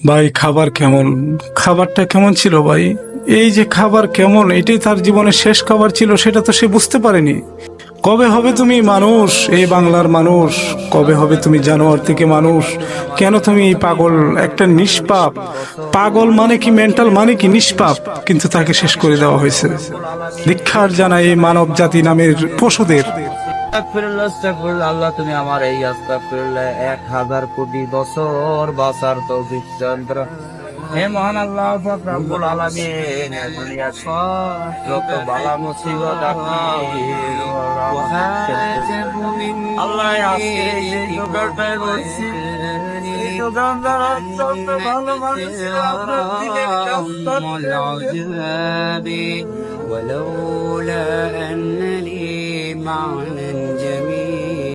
ভাই খাবার কেমন, খাবারটা কেমন ছিল ভাই? এই যে খাবার কেমন, এটাই তার জীবনের শেষ খাবার ছিল, সেটা তো সে বুঝতে পারেনি। কবে হবে তুমি মানুষ, এই বাংলার মানুষ? কবে হবে তুমি জানোয়ার থেকে মানুষ? কেন তুমি এই পাগল, একটা নিষ্পাপ পাগল, মানে কি মেন্টাল, মানে কি নিষ্পাপ, কিন্তু তাকে শেষ করে দেওয়া হয়েছে। ধিক্কার জানাই এই মানব জাতি নামের পশুদের। আল্লাহ তুমি আমার এই আস্তাগফিরুল্লাহ 1000 কোটি বছর বাঁচার তৌফিক দান করো। হে মহান আল্লাহ পাক রব্বুল আলামিন, দুনিয়ার যত বালা মুসিবত আপনি আল্লাহ আজকে এই যোগাড়টাই বলছি, এই যোগাড় অত্যন্ত ভালো মানুষ আপনার দিকে ولولا أن لي معنى جميل